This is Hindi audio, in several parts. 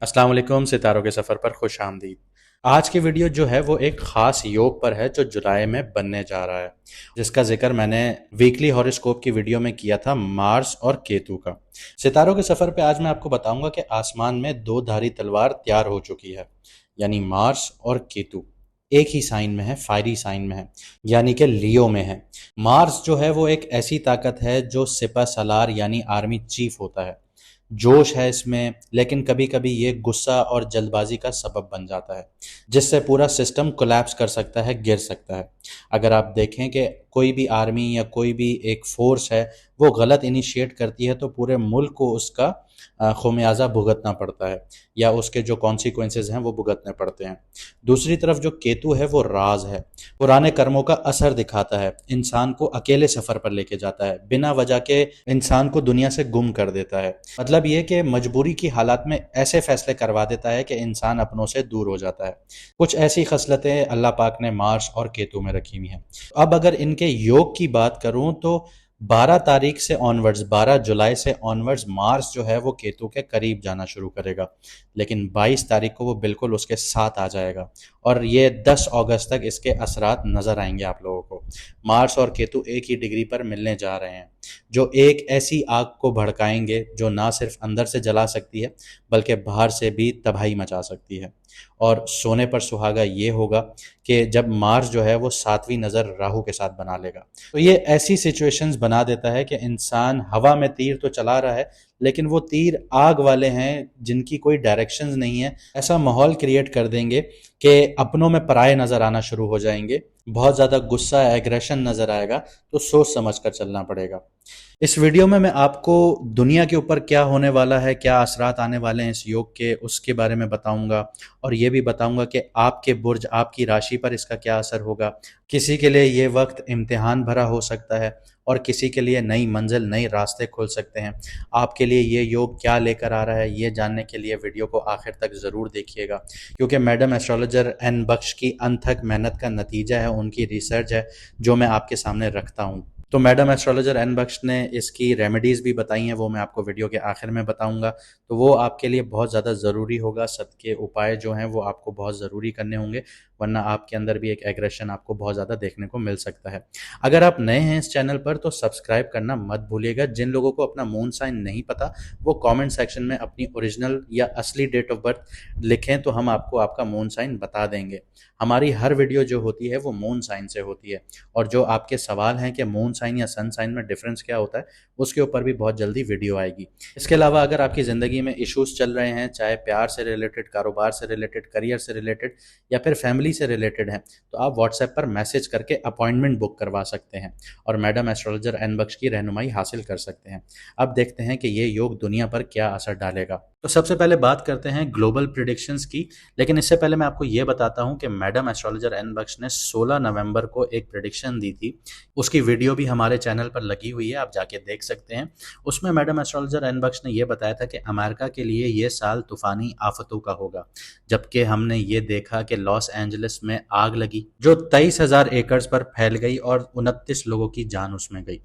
अस्सलाम वालेकुम। सितारों के सफ़र पर खुश आमदीद। आज की वीडियो जो है वो एक ख़ास योग पर है जो जुलाई में बनने जा रहा है, जिसका जिक्र मैंने वीकली हॉरोस्कोप की वीडियो में किया था, मार्स और केतु का। सितारों के सफ़र पे आज मैं आपको बताऊंगा कि आसमान में दो धारी तलवार तैयार हो चुकी है, यानी मार्स और केतु एक ही साइन में है, फायरी साइन में है, यानी कि लियो में है। मार्स जो है वो एक ऐसी ताकत है जो सिपह सलार यानी आर्मी चीफ होता है। जोश है इसमें, लेकिन कभी कभी ये गुस्सा और जल्दबाजी का सबब बन जाता है, जिससे पूरा सिस्टम कोलैप्स कर सकता है, गिर सकता है। अगर आप देखें कि कोई भी आर्मी या कोई भी एक फोर्स है वो गलत इनिशिएट करती है तो पूरे मुल्क को उसका खुमियाजा भुगतना पड़ता है, या उसके जो कॉन्सिक्वेंसेज हैं वो भुगतने पड़ते हैं। दूसरी तरफ जो केतु है वो राज है, पुराने कर्मों का असर दिखाता है, इंसान को अकेले सफर पर लेके जाता है, बिना वजह के इंसान को दुनिया से गुम कर देता है। मतलब ये कि मजबूरी की हालात में ऐसे फैसले करवा देता है कि इंसान अपनों से दूर हो जाता है। कुछ ऐसी खसलतें अल्लाह पाक ने मार्स और केतु में रखी हुई हैं। अब अगर इनके योग की बात करूं तो 12 तारीख से ऑनवर्ड्स, 12 जुलाई से ऑनवर्ड्स मार्स जो है वो केतु के करीब जाना शुरू करेगा, लेकिन 22 तारीख को वो बिल्कुल उसके साथ आ जाएगा और ये 10 अगस्त तक इसके असरात नज़र आएंगे आप लोगों को। मार्स और केतु एक ही डिग्री पर मिलने जा रहे हैं, जो एक ऐसी आग को भड़काएंगे जो ना सिर्फ अंदर से जला सकती है बल्कि बाहर से भी तबाही मचा सकती है। और सोने पर सुहागा ये होगा कि जब मार्स जो है वो सातवीं नज़र राहु के साथ बना लेगा, तो ये ऐसी सिचुएशंस बना देता है कि इंसान हवा में तीर तो चला रहा है लेकिन वो तीर आग वाले हैं जिनकी कोई डायरेक्शंस नहीं है। ऐसा माहौल क्रिएट कर देंगे कि अपनों में पराये नज़र आना शुरू हो जाएंगे, बहुत ज़्यादा गुस्सा एग्रेशन नज़र आएगा, तो सोच समझ कर चलना पड़ेगा। इस वीडियो में मैं आपको दुनिया के ऊपर क्या होने वाला है, क्या असरात आने वाले हैं इस योग के, उसके बारे में बताऊंगा और ये भी बताऊंगा कि आपके बुर्ज, आपकी राशि पर इसका क्या असर होगा। किसी के लिए ये वक्त इम्तिहान भरा हो सकता है और किसी के लिए नई मंजिल, नए रास्ते खुल सकते हैं। आपके लिए ये योग क्या लेकर आ रहा है, ये जानने के लिए वीडियो को आखिर तक ज़रूर देखिएगा, क्योंकि मैडम एस्ट्रोलॉजर एन बख्श की अनथक मेहनत का नतीजा है, उनकी रिसर्च है जो मैं आपके सामने रखता हूँ। तो मैडम एस्ट्रोलॉजर एन बख्श ने इसकी रेमेडीज़ भी बताई हैं, वो मैं आपको वीडियो के आखिर में बताऊंगा। तो वो आपके लिए बहुत ज़्यादा ज़रूरी होगा, सदके उपाय जो हैं वो आपको बहुत ज़रूरी करने होंगे, वरना आपके अंदर भी एक एग्रेशन आपको बहुत ज़्यादा देखने को मिल सकता है। अगर आप नए हैं इस चैनल पर तो सब्सक्राइब करना मत भूलिएगा। जिन लोगों को अपना मून साइन नहीं पता वो कमेंट सेक्शन में अपनी ओरिजिनल या असली डेट ऑफ बर्थ लिखें तो हम आपको आपका मून साइन बता देंगे। हमारी हर वीडियो जो होती है वो मून साइन से होती है, और जो आपके सवाल हैं कि मून साइन या सन साइन में डिफरेंस क्या होता है, उसके ऊपर भी बहुत जल्दी वीडियो आएगी। इसके अलावा अगर आपकी ज़िंदगी में इश्यूज चल रहे हैं, चाहे प्यार से रिलेटेड, कारोबार से रिलेटेड, करियर से रिलेटेड या फिर फैमिली से रिलेटेड हैं, तो आप व्हाट्सएप पर मैसेज करके अपॉइंटमेंट बुक करवा सकते हैं और मैडम एस्ट्रोलॉजर एन बख्श की रहनुमाई हासिल कर सकते हैं। अब देखते हैं कि ये योग दुनिया पर क्या असर डालेगा। तो सबसे पहले बात करते हैं ग्लोबल प्रिडिक्शंस की, लेकिन इससे पहले मैं आपको ये बताता हूं कि मैडम एस्ट्रोलॉजर एन बख्श ने 16 नवंबर को एक प्रिडिक्शन दी थी। उसकी वीडियो भी हमारे चैनल पर लगी हुई है, आप जाके देख सकते हैं। उसमें मैडम एस्ट्रोलॉजर एन बख्श ने यह बताया था कि अमेरिका के लिए ये साल तूफानी आफतों का होगा, जबकि हमने ये देखा कि लॉस एंजलिस में आग लगी जो 23,000 एकड़ पर फैल गई और 29 लोगों की जान उसमें गई।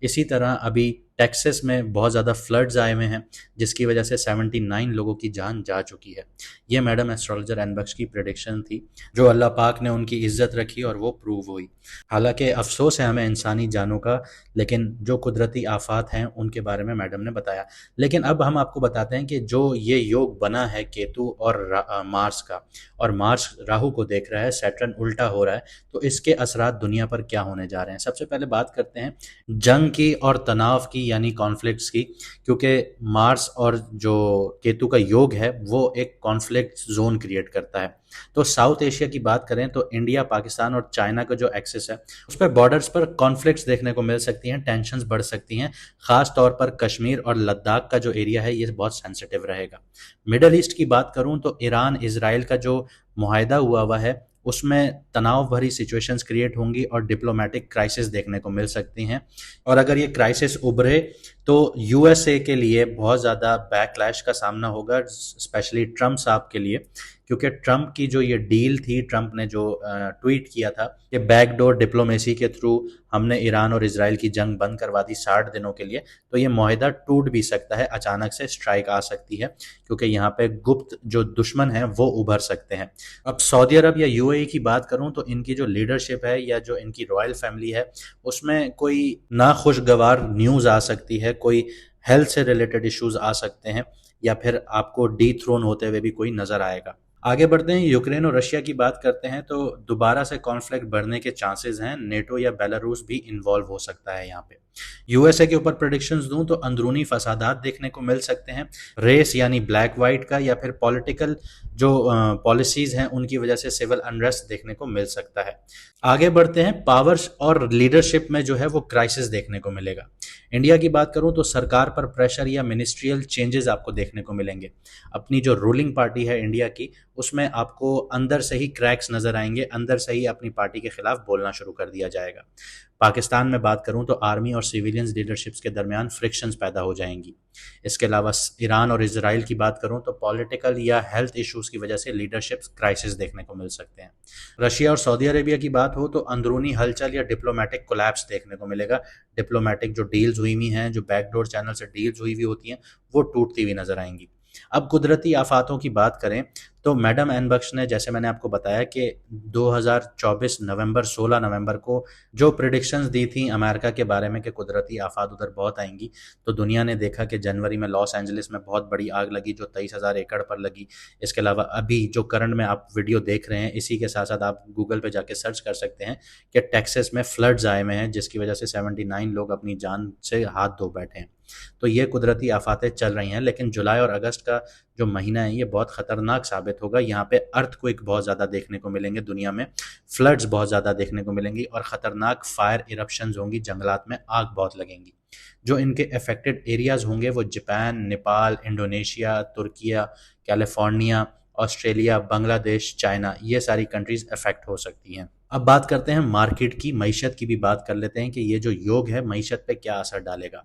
इसी तरह अभी टेक्सास में बहुत ज़्यादा फ्लड्स आए हुए हैं जिसकी वजह से 79 लोगों की जान जा चुकी है। ये मैडम एस्ट्रोलॉजर एन बख्श की प्रेडिक्शन थी, जो अल्लाह पाक ने उनकी इज्जत रखी और वो प्रूव हुई। हालांकि अफसोस है हमें इंसानी जानों का, लेकिन जो कुदरती आफात हैं उनके बारे में मैडम ने बताया। लेकिन अब हम आपको बताते हैं कि जो ये योग बना है केतु और मार्स का, और मार्स राहु को देख रहा है, सैटर्न उल्टा हो रहा है, तो इसके असरात दुनिया पर क्या होने जा रहे हैं। सबसे पहले बात करते हैं जंग की और तनाव की, यानी कॉन्फ्लिक्ट्स की, क्योंकि मार्स और जो केतु का योग है वो एक कॉन्फ्लिक्ट जोन क्रिएट करता है। तो साउथ एशिया की बात करें तो इंडिया, पाकिस्तान और चाइना का जो एक्सेस है उस पर बॉर्डर्स पर कॉन्फ्लिक्ट्स देखने को मिल सकती हैं, टेंशन्स बढ़ सकती हैं। खास तौर पर कश्मीर और लद्दाख का जो एरिया है ये बहुत सेंसिटिव रहेगा। मिडल ईस्ट की बात करूं तो ईरान इजराइल का जो मुआहदा हुआ है उसमें तनाव भरी सिचुएशंस क्रिएट होंगी और डिप्लोमेटिक क्राइसिस देखने को मिल सकती हैं। और अगर ये क्राइसिस उभरे तो यूएसए के लिए बहुत ज़्यादा बैकलैश का सामना होगा, स्पेशली ट्रम्प साहब के लिए, क्योंकि ट्रम्प की जो ये डील थी, ट्रम्प ने जो ट्वीट किया था कि बैकडोर डिप्लोमेसी के थ्रू हमने ईरान और इसराइल की जंग बंद करवा दी 60 दिनों के लिए, तो ये माहिदा टूट भी सकता है, अचानक से स्ट्राइक आ सकती है, क्योंकि यहाँ पे गुप्त जो दुश्मन हैं वो उभर सकते हैं। अब सऊदी अरब या यूएई की बात करूं तो इनकी जो लीडरशिप है या जो इनकी रॉयल फैमिली है, उसमें कोई नाखुशगवार न्यूज़ आ सकती है, कोई हेल्थ से रिलेटेड इश्यूज आ सकते हैं, या फिर आपको डी थ्रोन होते हुए भी कोई नजर आएगा। आगे बढ़ते हैं, यूक्रेन और रशिया की बात करते हैं तो दोबारा से कॉन्फ्लिक्ट बढ़ने के चांसेस हैं, नेटो या बेलारूस भी इन्वॉल्व हो सकता है यहाँ पे। यूएसए के ऊपर प्रेडिक्शंस दूं तो अंदरूनी फसादात देखने को मिल सकते हैं, रेस यानी ब्लैक वाइट का, या फिर पॉलिटिकल जो पॉलिसीज हैं उनकी वजह से सिविल अनरेस्ट देखने को मिल सकता है। आगे बढ़ते हैं, पावर्स और लीडरशिप में जो है वो क्राइसिस देखने को मिलेगा। इंडिया की बात करूं तो सरकार पर प्रेशर या मिनिस्ट्रियल चेंजेस आपको देखने को मिलेंगे। अपनी जो रूलिंग पार्टी है इंडिया की, उसमें आपको अंदर से ही क्रैक्स नजर आएंगे, अंदर से ही अपनी पार्टी के खिलाफ बोलना शुरू कर दिया जाएगा। पाकिस्तान में बात करूं तो आर्मी और सिविलियंस लीडरशिप्स के दरमियान फ्रिक्शंस पैदा हो जाएंगी। इसके अलावा ईरान और इसराइल की बात करूं तो पॉलिटिकल या हेल्थ इश्यूज की वजह से लीडरशिप क्राइसिस देखने को मिल सकते हैं। रशिया और सऊदी अरेबिया की बात हो तो अंदरूनी हलचल या डिप्लोमेटिक कोलैप्स देखने को मिलेगा। डिप्लोमेटिक जो डील्स हुई हुई हैं, जो बैकडोर चैनल से डील्स हुई हुई होती हैं, वो टूटती हुई नजर आएंगी। अब कुदरती आफातों की बात करें तो मैडम एन बख्श ने, जैसे मैंने आपको बताया कि 2024 नवंबर 16 नवंबर को जो प्रिडिक्शंस दी थी अमेरिका के बारे में कि कुदरती आफात उधर बहुत आएंगी, तो दुनिया ने देखा कि जनवरी में लॉस एंजलिस में बहुत बड़ी आग लगी जो 23,000 एकड़ पर लगी। इसके अलावा अभी जो करंट में आप वीडियो देख रहे हैं, इसी के साथ साथ आप गूगल पे जाके सर्च कर सकते हैं कि टेक्सास में फ्लड्स आए हुए हैं, जिसकी वजह से 79 लोग अपनी जान से हाथ धो बैठे हैं। तो ये कुदरती आफातें चल रही हैं, लेकिन जुलाई और अगस्त का जो महीना है ये बहुत खतरनाक साबित होगा। यहाँ पे अर्थक्वेक बहुत ज़्यादा देखने को मिलेंगे दुनिया में, फ्लड्स बहुत ज़्यादा देखने को मिलेंगी और ख़तरनाक फायर इरप्शंस होंगी, जंगलात में आग बहुत लगेंगी। जो इनके अफेक्टेड एरियाज होंगे वो Japan, Nepal, Indonesia, Türkiye, California, Australia, Bangladesh, China, ये सारी कंट्रीज अफेक्ट हो सकती हैं। अब बात करते हैं मार्केट की, मईशत की भी बात कर लेते हैं कि ये जो योग है मईशत पे क्या असर डालेगा।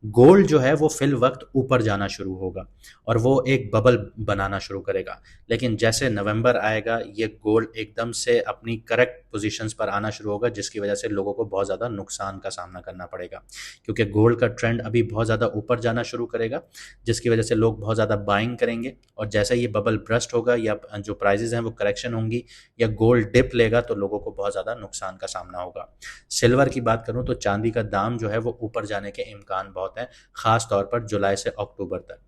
गोल्ड जो है वो फिल वक्त ऊपर जाना शुरू होगा और वो एक बबल बनाना शुरू करेगा, लेकिन जैसे नवंबर आएगा ये गोल्ड एकदम से अपनी करेक्ट पोजीशंस पर आना शुरू होगा, जिसकी वजह से लोगों को बहुत ज़्यादा नुकसान का सामना करना पड़ेगा, क्योंकि गोल्ड का ट्रेंड अभी बहुत ज़्यादा ऊपर जाना शुरू करेगा, जिसकी वजह से लोग बहुत ज़्यादा बाइंग करेंगे। और जैसे ये बबल ब्रस्ट होगा या जो प्राइजेज हैं वो करेक्शन होंगी या गोल्ड डिप लेगा, तो लोगों को बहुत ज़्यादा नुकसान का सामना होगा। सिल्वर की बात करूं तो चांदी का दाम जो है वो ऊपर जाने के इम्कान बहुत हैं, खास तौर पर जुलाई से अक्टूबर तक।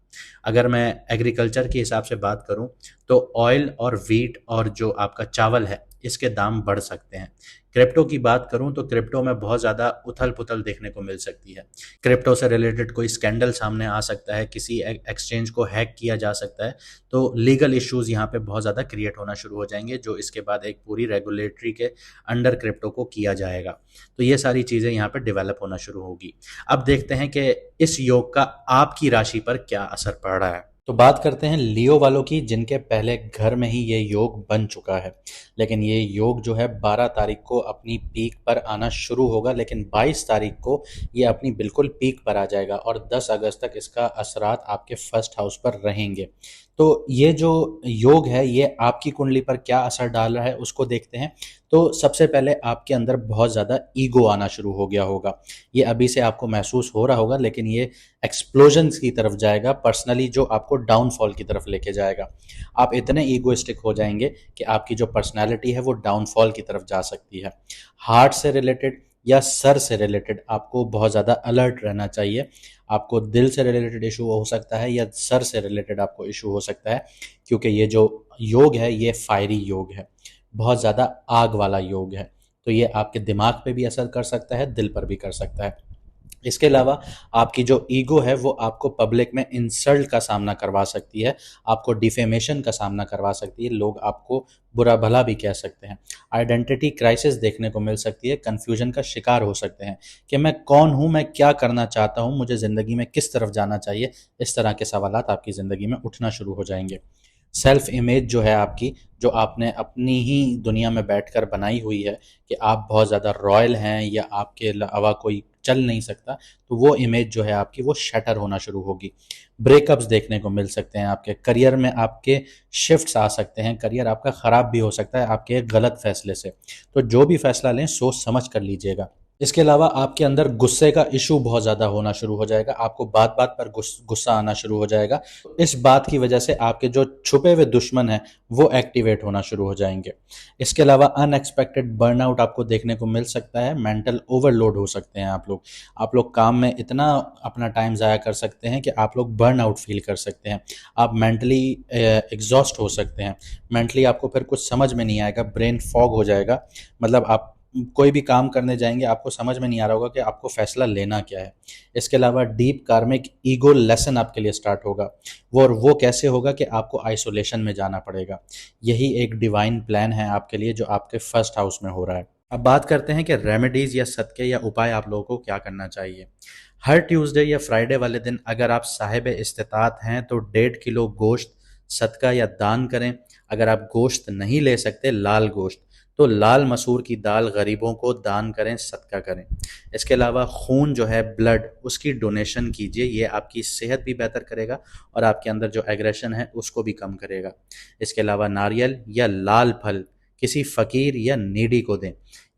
अगर मैं एग्रीकल्चर के हिसाब से बात करूं तो ऑयल और व्हीट और जो आपका चावल है इसके दाम बढ़ सकते हैं। क्रिप्टो की बात करूं तो क्रिप्टो में बहुत ज़्यादा उथल पुथल देखने को मिल सकती है। क्रिप्टो से रिलेटेड कोई स्कैंडल सामने आ सकता है, किसी एक्सचेंज को हैक किया जा सकता है, तो लीगल इश्यूज यहाँ पे बहुत ज़्यादा क्रिएट होना शुरू हो जाएंगे, जो इसके बाद एक पूरी रेगुलेटरी के अंडर क्रिप्टो को किया जाएगा। तो ये सारी चीज़ें यहाँ पे डेवलप होना शुरू होगी। अब देखते हैं कि इस योग का आपकी राशि पर क्या असर पड़ रहा है। तो बात करते हैं लियो वालों की, जिनके पहले घर में ही ये योग बन चुका है, लेकिन ये योग जो है 12 तारीख को अपनी पीक पर आना शुरू होगा, लेकिन 22 तारीख को ये अपनी बिल्कुल पीक पर आ जाएगा और 10 अगस्त तक इसका असरात आपके फर्स्ट हाउस पर रहेंगे। तो ये जो योग है ये आपकी कुंडली पर क्या असर डाल रहा है उसको देखते हैं। तो सबसे पहले आपके अंदर बहुत ज़्यादा ईगो आना शुरू हो गया होगा, ये अभी से आपको महसूस हो रहा होगा, लेकिन ये एक्सप्लोजन्स की तरफ जाएगा, पर्सनली जो आपको डाउनफॉल की तरफ लेके जाएगा। आप इतने ईगोइस्टिक हो जाएंगे कि आपकी जो पर्सनैलिटी है वो डाउनफॉल की तरफ जा सकती है। हार्ट से रिलेटेड या सर से रिलेटेड आपको बहुत ज़्यादा अलर्ट रहना चाहिए। आपको दिल से रिलेटेड इशू हो सकता है या सर से रिलेटेड आपको इशू हो सकता है, क्योंकि ये जो योग है ये फायरी योग है, बहुत ज़्यादा आग वाला योग है। तो ये आपके दिमाग पे भी असर कर सकता है, दिल पर भी कर सकता है। इसके अलावा आपकी जो ईगो है वो आपको पब्लिक में इंसल्ट का सामना करवा सकती है, आपको डिफेमेशन का सामना करवा सकती है, लोग आपको बुरा भला भी कह सकते हैं। आइडेंटिटी क्राइसिस देखने को मिल सकती है, कन्फ्यूजन का शिकार हो सकते हैं कि मैं कौन हूँ, मैं क्या करना चाहता हूँ, मुझे ज़िंदगी में किस तरफ जाना चाहिए। इस तरह के सवालात आपकी ज़िंदगी में उठना शुरू हो जाएंगे। सेल्फ इमेज जो है आपकी, जो आपने अपनी ही दुनिया में बैठकर बनाई हुई है कि आप बहुत ज़्यादा रॉयल हैं या आपके अलावा कोई चल नहीं सकता, तो वो इमेज जो है आपकी वो शटर होना शुरू होगी। ब्रेकअप्स देखने को मिल सकते हैं, आपके करियर में आपके शिफ्ट्स आ सकते हैं, करियर आपका ख़राब भी हो सकता है आपके एक गलत फैसले से। तो जो भी फैसला लें सोच समझ कर लीजिएगा। इसके अलावा आपके अंदर गुस्से का इशू बहुत ज़्यादा होना शुरू हो जाएगा, आपको बात बात पर गुस्सा आना शुरू हो जाएगा। इस बात की वजह से आपके जो छुपे हुए दुश्मन हैं वो एक्टिवेट होना शुरू हो जाएंगे। इसके अलावा अनएक्सपेक्टेड बर्नआउट आपको देखने को मिल सकता है, मेंटल ओवरलोड हो सकते हैं आप लोग काम में इतना अपना टाइम ज़ाया कर सकते हैं कि आप लोग बर्नआउट फील कर सकते हैं। आप मेंटली एग्जॉस्ट हो सकते हैं, मेंटली आपको फिर कुछ समझ में नहीं आएगा, ब्रेन फॉग हो जाएगा। मतलब आप कोई भी काम करने जाएंगे आपको समझ में नहीं आ रहा होगा कि आपको फैसला लेना क्या है। इसके अलावा डीप कार्मिक ईगो लेसन आपके लिए स्टार्ट होगा, वो कैसे होगा कि आपको आइसोलेशन में जाना पड़ेगा। यही एक डिवाइन प्लान है आपके लिए जो आपके फर्स्ट हाउस में हो रहा है। अब बात करते हैं कि रेमेडीज या सदके या उपाय आप लोगों को क्या करना चाहिए। हर ट्यूसडे या फ्राइडे वाले दिन अगर आप साहिब इस्तिताअत हैं तो 1.5 किलो गोश्त सदका या दान करें। अगर आप गोश्त नहीं ले सकते, लाल गोश्त, तो लाल मसूर की दाल गरीबों को दान करें, सदका करें। इसके अलावा खून जो है, ब्लड, उसकी डोनेशन कीजिए। ये आपकी सेहत भी बेहतर करेगा और आपके अंदर जो एग्रेशन है उसको भी कम करेगा। इसके अलावा नारियल या लाल फल किसी फ़कीर या नीडी को दें,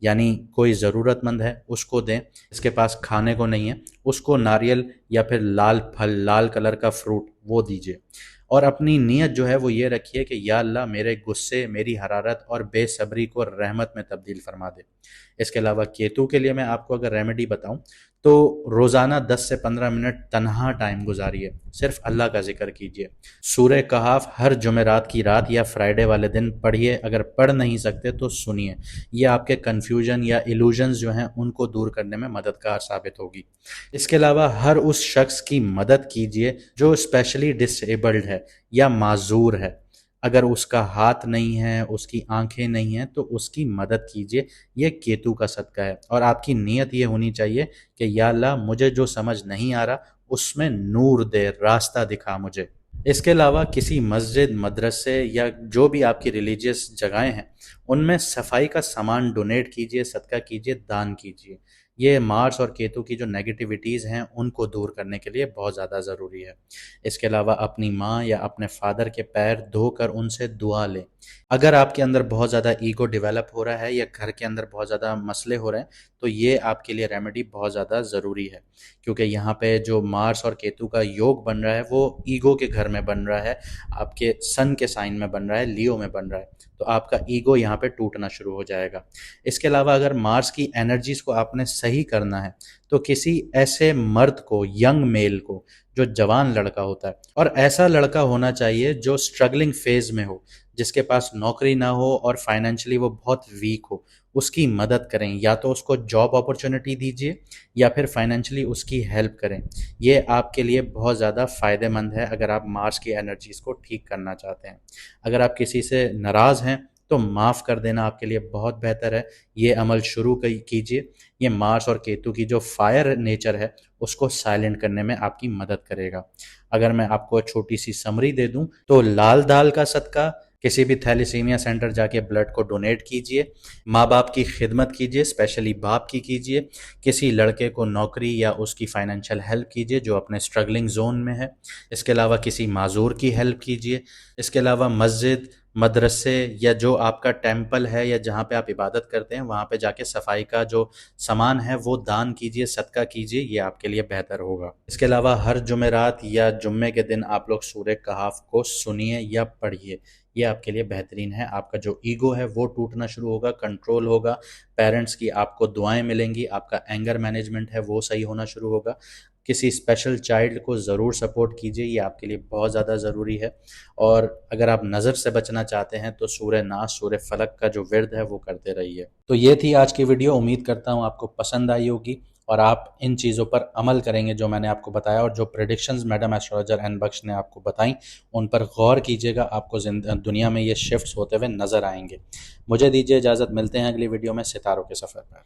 यानी कोई ज़रूरतमंद है उसको दें, इसके पास खाने को नहीं है उसको नारियल या फिर लाल फल, लाल कलर का फ्रूट वो दीजिए। और अपनी नीयत जो है वो ये रखिए कि या अल्लाह मेरे गुस्से, मेरी हरारत और बेसब्री को रहमत में तब्दील फरमा दे। इसके अलावा केतु के लिए मैं आपको अगर रेमेडी बताऊं तो रोज़ाना 10 से 15 मिनट तन्हा टाइम गुजारिए, सिर्फ अल्लाह का जिक्र कीजिए। सूरह कहाफ हर जुमेरात की रात या फ्राइडे वाले दिन पढ़िए, अगर पढ़ नहीं सकते तो सुनिए। ये आपके कन्फ्यूजन या इल्यूजन्स जो हैं उनको दूर करने में मददगार साबित होगी। इसके अलावा हर उस शख्स की मदद कीजिए जो स्पेशली डिसेबल्ड है या माजूर है। अगर उसका हाथ नहीं है, उसकी आंखें नहीं हैं, तो उसकी मदद कीजिए। ये केतु का सदका है और आपकी नीयत ये होनी चाहिए कि या अल्लाह मुझे जो समझ नहीं आ रहा उसमें नूर दे, रास्ता दिखा मुझे। इसके अलावा किसी मस्जिद, मदरसे या जो भी आपकी रिलीजियस जगहें हैं उनमें सफाई का सामान डोनेट कीजिए, सदका कीजिए, दान कीजिए। ये मार्स और केतु की जो नेगेटिविटीज़ हैं उनको दूर करने के लिए बहुत ज़्यादा ज़रूरी है। इसके अलावा अपनी माँ या अपने फादर के पैर धोकर उनसे दुआ लें। अगर आपके अंदर बहुत ज़्यादा ईगो डेवलप हो रहा है या घर के अंदर बहुत ज़्यादा मसले हो रहे हैं तो ये आपके लिए रेमेडी बहुत ज़्यादा ज़रूरी है, क्योंकि यहाँ पे जो मार्स और केतु का योग बन रहा है वो ईगो के घर में बन रहा है, आपके सन के साइन में बन रहा है, लियो में बन रहा है। तो आपका ईगो यहाँ पे टूटना शुरू हो जाएगा। इसके अलावा अगर मार्स की एनर्जीज को आपने सही करना है तो किसी ऐसे मर्द को, यंग मेल को, जो जवान लड़का होता है, और ऐसा लड़का होना चाहिए जो स्ट्रगलिंग फेज में हो, जिसके पास नौकरी ना हो और फाइनेंशियली वो बहुत वीक हो, उसकी मदद करें। या तो उसको जॉब अपॉर्चुनिटी दीजिए या फिर फाइनेंशियली उसकी हेल्प करें। ये आपके लिए बहुत ज़्यादा फ़ायदेमंद है अगर आप मार्स की एनर्जीज़ को ठीक करना चाहते हैं। अगर आप किसी से नाराज़ हैं तो माफ़ कर देना आपके लिए बहुत बेहतर है। ये अमल शुरू कीजिए। ये मार्स और केतु की जो फायर नेचर है उसको साइलेंट करने में आपकी मदद करेगा। अगर मैं आपको छोटी सी समरी दे दूं तो लाल दाल का सदका, किसी भी थैलेसीमिया सेंटर जाके ब्लड को डोनेट कीजिए, माँ बाप की खिदमत कीजिए, स्पेशली बाप की कीजिए, किसी लड़के को नौकरी या उसकी फाइनेंशियल हेल्प कीजिए जो अपने स्ट्रगलिंग जोन में है। इसके अलावा किसी माजूर की हेल्प कीजिए। इसके अलावा मस्जिद, मदरसे या जो आपका टेम्पल है या जहाँ पे आप इबादत करते हैं वहाँ पे जाके सफाई का जो सामान है वो दान कीजिए, सदका कीजिए। ये आपके लिए बेहतर होगा। इसके अलावा हर जुमेरात या जुम्मे के दिन आप लोग सूरह कहाफ को सुनिए या पढ़िए। ये आपके लिए बेहतरीन है। आपका जो ईगो है वो टूटना शुरू होगा, कंट्रोल होगा, पेरेंट्स की आपको दुआएं मिलेंगी, आपका एंगर मैनेजमेंट है वो सही होना शुरू होगा। किसी स्पेशल चाइल्ड को ज़रूर सपोर्ट कीजिए, ये आपके लिए बहुत ज़्यादा ज़रूरी है। और अगर आप नज़र से बचना चाहते हैं तो सूरह नास, सूरह फलक का जो विर्द है वो करते रहिए। तो ये थी आज की वीडियो। उम्मीद करता हूँ आपको पसंद आई होगी और आप इन चीज़ों पर अमल करेंगे जो मैंने आपको बताया, और जो प्रेडिक्शंस मैडम एस्ट्रोलॉजर एन बख्श ने आपको बताई उन पर गौर कीजिएगा। आपको दुनिया में ये शिफ्ट्स होते हुए नज़र आएंगे। मुझे दीजिए इजाज़त, मिलते हैं अगली वीडियो में सितारों के सफ़र पर।